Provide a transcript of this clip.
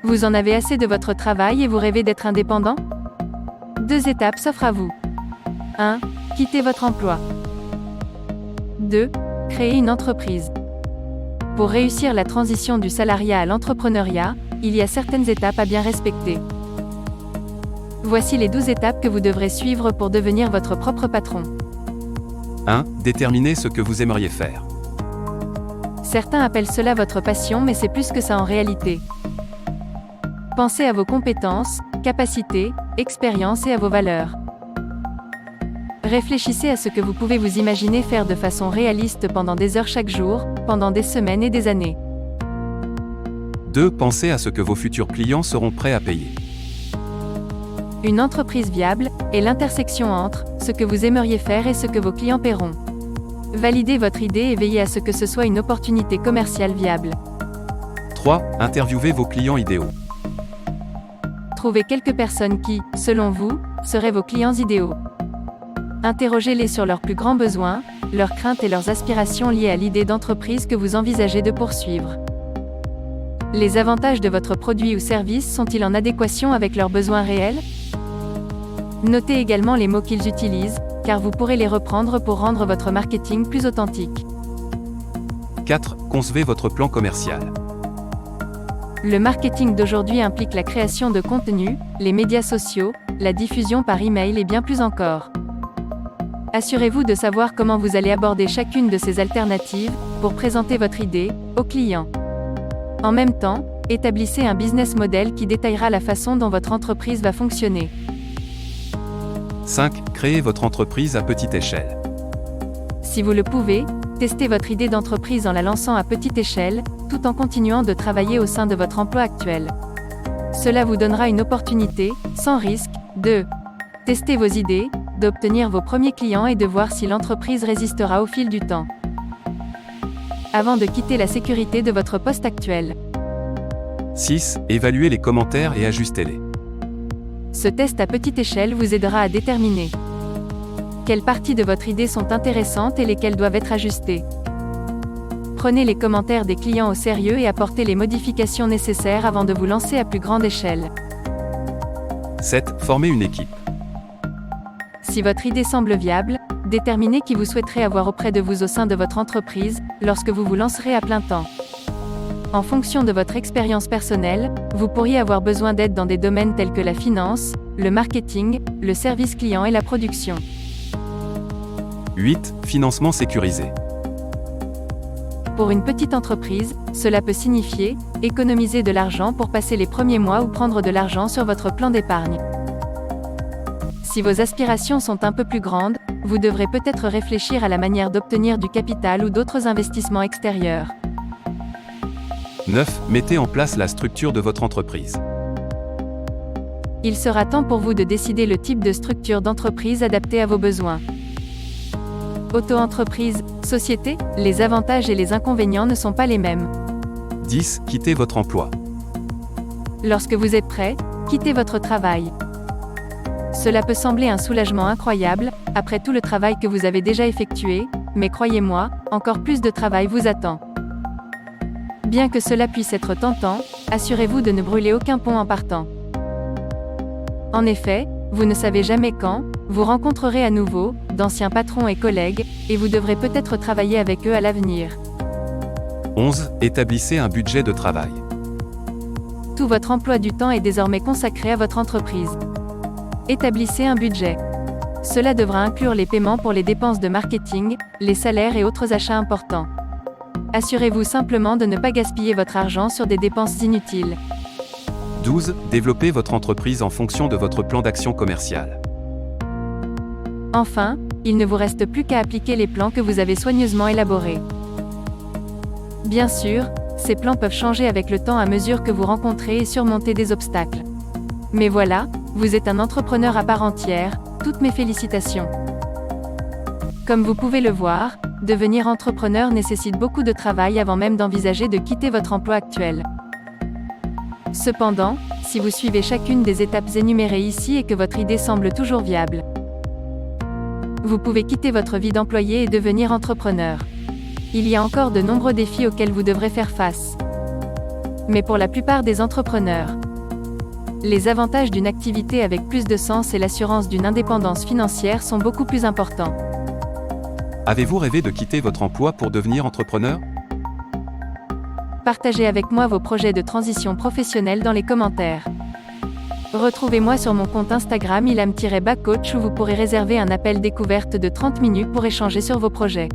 Vous en avez assez de votre travail et vous rêvez d'être indépendant? 2 étapes s'offrent à vous. 1. Quittez votre emploi. 2. Créez une entreprise. Pour réussir la transition du salariat à l'entrepreneuriat, il y a certaines étapes à bien respecter. Voici les 12 étapes que vous devrez suivre pour devenir votre propre patron. 1. Déterminez ce que vous aimeriez faire. Certains appellent cela votre passion, mais c'est plus que ça en réalité. Pensez à vos compétences, capacités, expériences et à vos valeurs. Réfléchissez à ce que vous pouvez vous imaginer faire de façon réaliste pendant des heures chaque jour, pendant des semaines et des années. 2. Pensez à ce que vos futurs clients seront prêts à payer. Une entreprise viable est l'intersection entre ce que vous aimeriez faire et ce que vos clients paieront. Validez votre idée et veillez à ce que ce soit une opportunité commerciale viable. 3. Interviewez vos clients idéaux. Trouvez quelques personnes qui, selon vous, seraient vos clients idéaux. Interrogez-les sur leurs plus grands besoins, leurs craintes et leurs aspirations liées à l'idée d'entreprise que vous envisagez de poursuivre. Les avantages de votre produit ou service sont-ils en adéquation avec leurs besoins réels? Notez également les mots qu'ils utilisent, car vous pourrez les reprendre pour rendre votre marketing plus authentique. 4. Concevez votre plan commercial. Le marketing d'aujourd'hui implique la création de contenu, les médias sociaux, la diffusion par email et bien plus encore. Assurez-vous de savoir comment vous allez aborder chacune de ces alternatives pour présenter votre idée aux clients. En même temps, établissez un business model qui détaillera la façon dont votre entreprise va fonctionner. 5. Créez votre entreprise à petite échelle. Si vous le pouvez, testez votre idée d'entreprise en la lançant à petite échelle, tout en continuant de travailler au sein de votre emploi actuel. Cela vous donnera une opportunité, sans risque, de tester vos idées, d'obtenir vos premiers clients et de voir si l'entreprise résistera au fil du temps. Avant de quitter la sécurité de votre poste actuel. 6. Évaluez les commentaires et ajustez-les. Ce test à petite échelle vous aidera à déterminer quelles parties de votre idée sont intéressantes et lesquelles doivent être ajustées. Prenez les commentaires des clients au sérieux et apportez les modifications nécessaires avant de vous lancer à plus grande échelle. 7. Formez une équipe. Si votre idée semble viable, déterminez qui vous souhaiterez avoir auprès de vous au sein de votre entreprise, lorsque vous vous lancerez à plein temps. En fonction de votre expérience personnelle, vous pourriez avoir besoin d'aide dans des domaines tels que la finance, le marketing, le service client et la production. 8. Financement sécurisé. Pour une petite entreprise, cela peut signifier économiser de l'argent pour passer les premiers mois ou prendre de l'argent sur votre plan d'épargne. Si vos aspirations sont un peu plus grandes, vous devrez peut-être réfléchir à la manière d'obtenir du capital ou d'autres investissements extérieurs. 9. Mettez en place la structure de votre entreprise. Il sera temps pour vous de décider le type de structure d'entreprise adaptée à vos besoins. Auto-entreprise, société, les avantages et les inconvénients ne sont pas les mêmes. 10. Quittez votre emploi. Lorsque vous êtes prêt, quittez votre travail. Cela peut sembler un soulagement incroyable, après tout le travail que vous avez déjà effectué, mais croyez-moi, encore plus de travail vous attend. Bien que cela puisse être tentant, assurez-vous de ne brûler aucun pont en partant. En effet, vous ne savez jamais quand, vous rencontrerez à nouveau d'anciens patrons et collègues, et vous devrez peut-être travailler avec eux à l'avenir. 11. Établissez un budget de travail. Tout votre emploi du temps est désormais consacré à votre entreprise. Établissez un budget. Cela devra inclure les paiements pour les dépenses de marketing, les salaires et autres achats importants. Assurez-vous simplement de ne pas gaspiller votre argent sur des dépenses inutiles. 12. Développez votre entreprise en fonction de votre plan d'action commercial. Enfin, il ne vous reste plus qu'à appliquer les plans que vous avez soigneusement élaborés. Bien sûr, ces plans peuvent changer avec le temps à mesure que vous rencontrez et surmontez des obstacles. Mais voilà, vous êtes un entrepreneur à part entière, toutes mes félicitations. Comme vous pouvez le voir, devenir entrepreneur nécessite beaucoup de travail avant même d'envisager de quitter votre emploi actuel. Cependant, si vous suivez chacune des étapes énumérées ici et que votre idée semble toujours viable, vous pouvez quitter votre vie d'employé et devenir entrepreneur. Il y a encore de nombreux défis auxquels vous devrez faire face. Mais pour la plupart des entrepreneurs, les avantages d'une activité avec plus de sens et l'assurance d'une indépendance financière sont beaucoup plus importants. Avez-vous rêvé de quitter votre emploi pour devenir entrepreneur? Partagez avec moi vos projets de transition professionnelle dans les commentaires. Retrouvez-moi sur mon compte Instagram ilham-coach où vous pourrez réserver un appel découverte de 30 minutes pour échanger sur vos projets.